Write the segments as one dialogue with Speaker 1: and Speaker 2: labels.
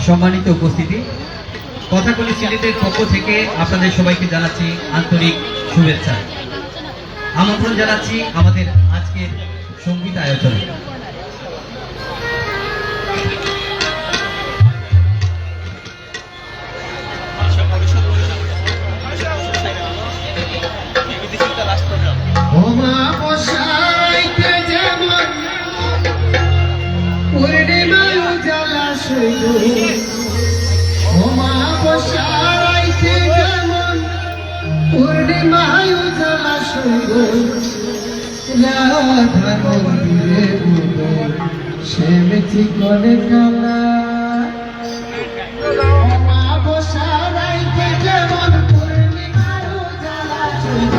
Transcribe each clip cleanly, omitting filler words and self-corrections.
Speaker 1: সম্মানিত উপস্থিতি, কথাকলি সিলেটের পক্ষ থেকে আপনাদের সবাইকে জানাচ্ছি আন্তরিক শুভেচ্ছা। আমন্ত্রণ জানাচ্ছি আমাদের আজকের সঙ্গীত আয়োজনে।
Speaker 2: শ্যামতি করে কালা অমাবস্যা রাইতে যেমন পূর্ণিমার উজালা সইব,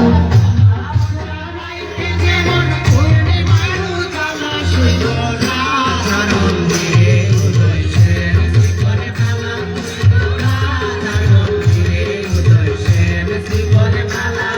Speaker 2: রাইতে যেমন পূর্ণিমার উজালা সইব, রাধার মন্দিরে উদয় শ্যামতি করে কালা, রাধার মন্দিরে উদয় শ্যামতি করে কালা।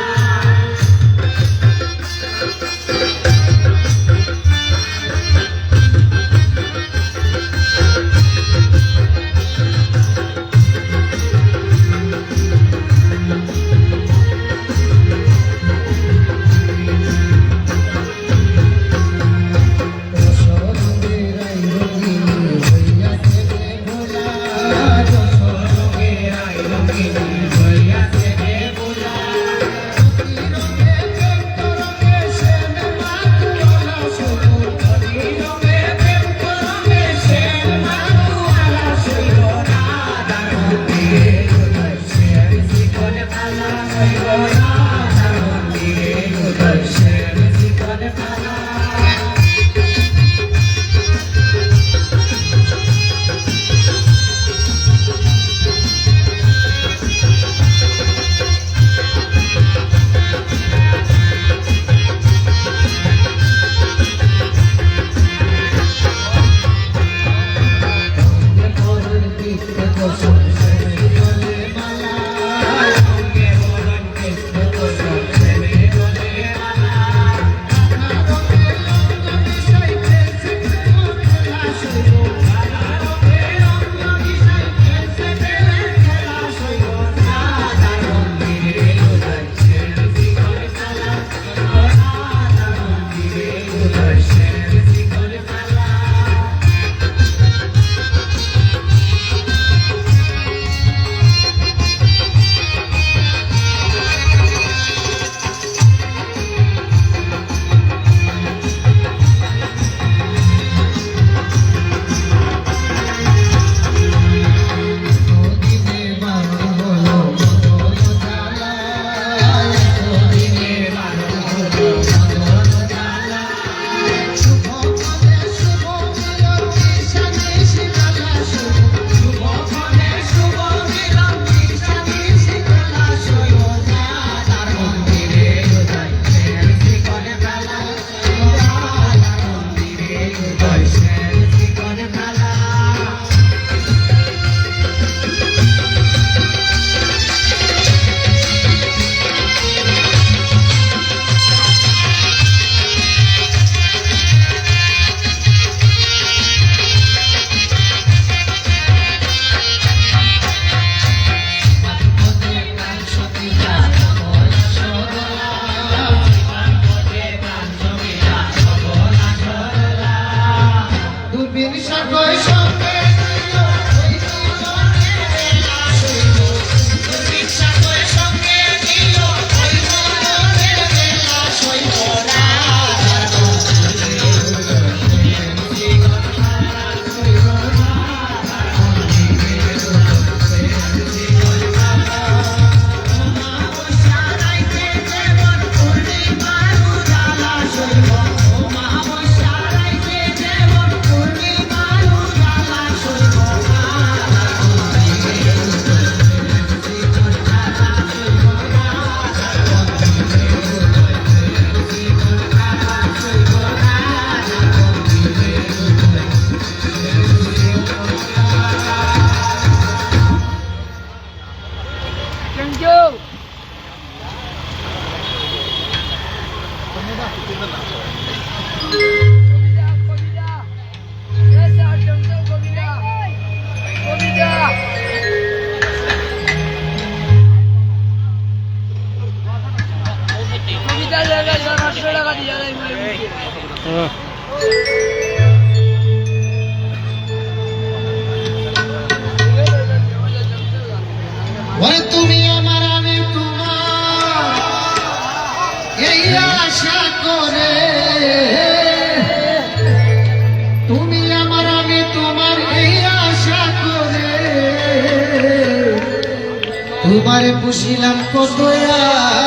Speaker 2: তোমারে পুষিলাম কত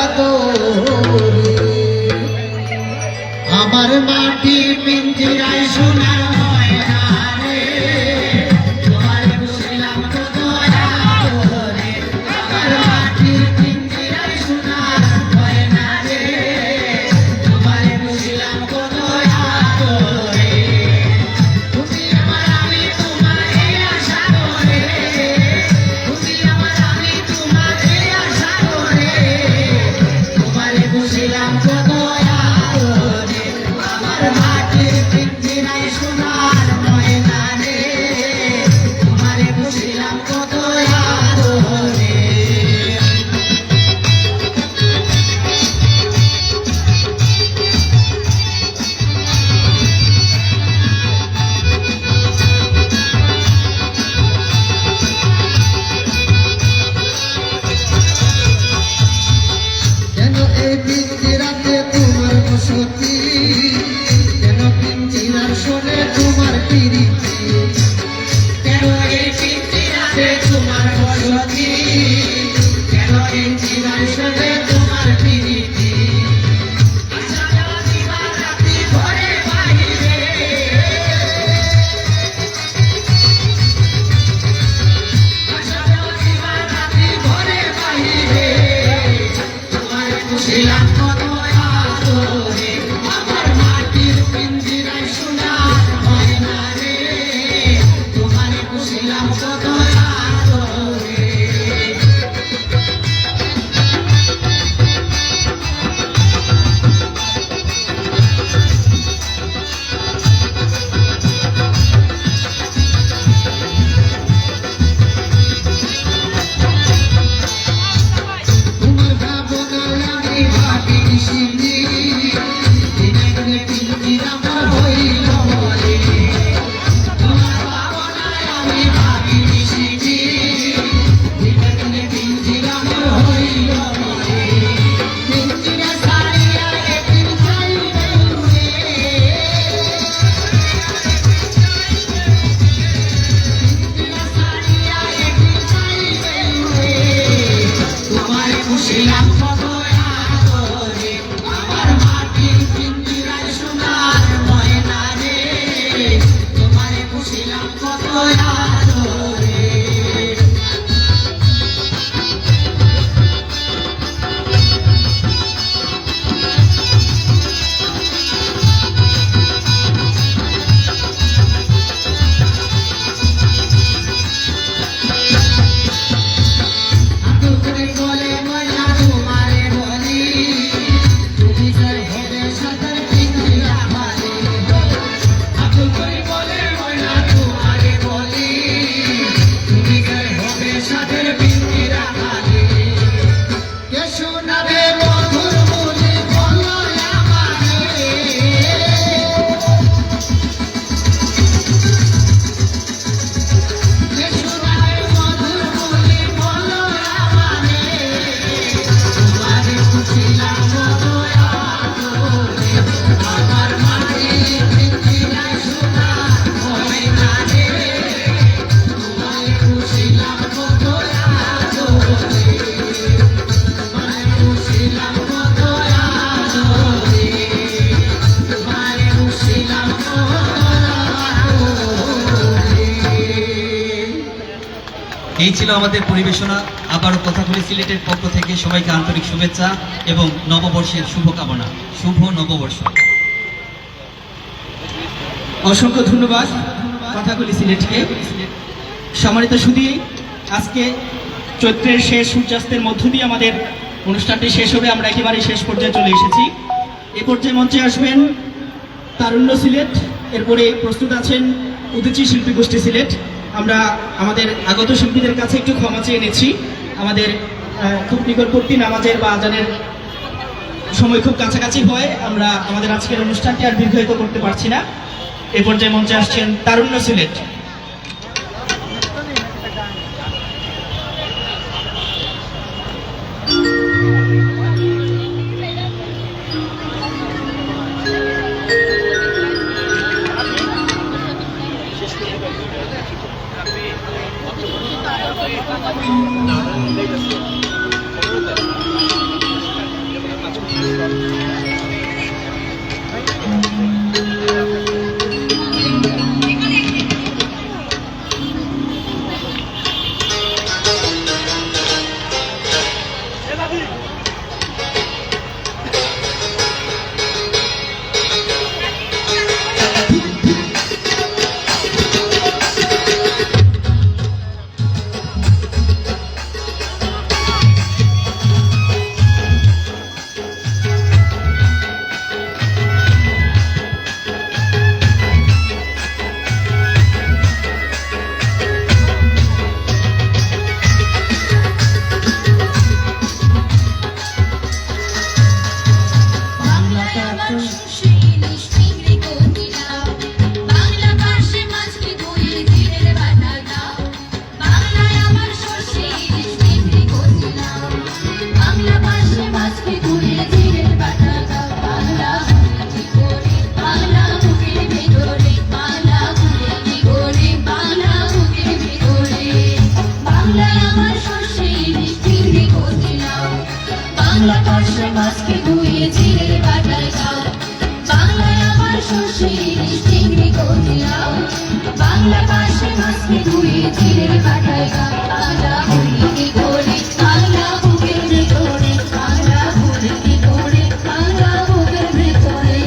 Speaker 2: আদরে আমার মাটি পিঞ্জিরায় সোনার ময়না রে তোমারে পুষিলাম কত আদরে আমার মাটি পিঞ্জিরায় সোনার ময়না রে তোমারে পুষিলাম কত আদরে তুমি আমার আমি তোমার এই আশা করে তুমি আমার আমি তোমার এই আশা করে তোমারে পুষিলাম কত আদরে আমার মাটির পিঞ্জিরায় সোনার ময়না রে তোমারে পুষিলাম কত আদরে কেন এই পিঞ্জিরাতে তোমার বসতি কেন পিঞ্জিরার শোনে তোমার পিরিতি কেন এই পিঞ্জিরাতে তোমার বসতি কেন পিঞ্জিরার শোনে তোমার পিরিতি আশা দেওয়া দিবা রাতি ঘরে বাহিরে আশা দেওয়া দিবা রাতি ঘরে বাহিরে তোমারে পুষিলাম কত আদরে আমার মাটির পিঞ্জিরায় সোনার ময়না রে তোমারে পুষিলাম কত আদরে তোমার ভাবনায় আমি ভাবি নিশিনি দিনে দিনে পিঞ্জিরা আমার হইল বলে তোমার ভাবনায় আমি ভাবি নিশিনি দিনে দিনে পিঞ্জিরা আমার হইল বলে পিঞ্জিরা সারিয়া একদিন চাইবে উড়ে পিঞ্জিরা সারিয়া একদিন চাইবে উড়ে তোমারে পুষিলাম কত আদরে আমার মাটির পিঞ্জিরায় সোনার ময়না রে তোমারে পুষিলাম কত আদরে আদর করে বলে ময়না তোমারে বলি তুমি যার হবে সাঁতার পিঞ্জিরা মারে আদর করে বলে ময়না তোমারে বলি তুমি যার হবে সাঁতার পিঞ্জিরা মারে কে শোনাবে মধুর বলে বলো আমারে কে শোনাবে মধুর বলে বলো আমারে তোমারে পুষিলাম কত আদরে আমার মাটির পিঞ্জিরায় সোনার ময়না রে তোমারে পুষিলাম কত আদরে তোমারে পুষিলাম কত আদরে তোমারে পুষিলাম কত আদরে
Speaker 1: এই ছিল আমাদের পরিবেশনা। আবারও কথাগুলি সিলেটের পক্ষ থেকে সবাইকে আন্তরিক শুভেচ্ছা এবং নববর্ষের শুভকামনা। শুভ নববর্ষ।
Speaker 3: অসংখ্য ধন্যবাদ কথাগুলি সিলেটকে। সম্মানিত সুধী, আজকে চৈত্রের শেষ সূর্যাস্তের মধ্য দিয়ে আমাদের অনুষ্ঠানটি শেষ হবে। আমরা একেবারে শেষ পর্যায়ে চলে এসেছি। এ পর্যায়ে মঞ্চে আসবেন তারুণ্য সিলেট, এরপরে প্রস্তুত আছেন উদীচী শিল্পী গোষ্ঠী সিলেট। আমরা আমাদের আগত শিল্পীদের কাছে একটু ক্ষমা চেয়ে নিচ্ছি। আমাদের খুব নিকটবর্তী নামাজের বা আজানের সময় খুব কাছাকাছি হয়, আমরা আমাদের আজকের অনুষ্ঠানটি আর দীর্ঘায়িত করতে পারছি না। এ পর্যায়ে মঞ্চে আসছেন তারুণ্য সিলেট।
Speaker 4: বাংলা পাশে মাছকে ধুয়ে জিরে বাটায় খাও বাংলায় আমার শস্যে ইলিশ চিংড়ি কচিলাও বাংলা পাশে মাছকে ধুয়ে জিরে বাটায় খাও বাংলা বলি কি করে বাংলা বুকের ভেতরে বাংলা বলি কি করে বাংলা বুকের ভেতরে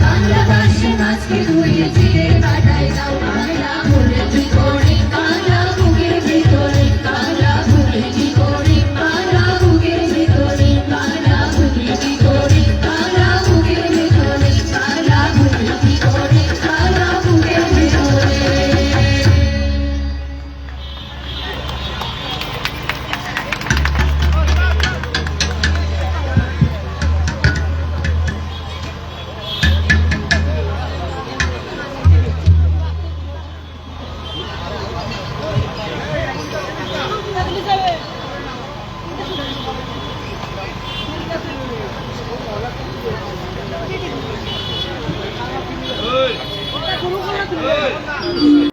Speaker 4: বাংলা ভাষে মাছকে ধুয়ে জিরে বাটায় দাও বাংলা বলে কি করে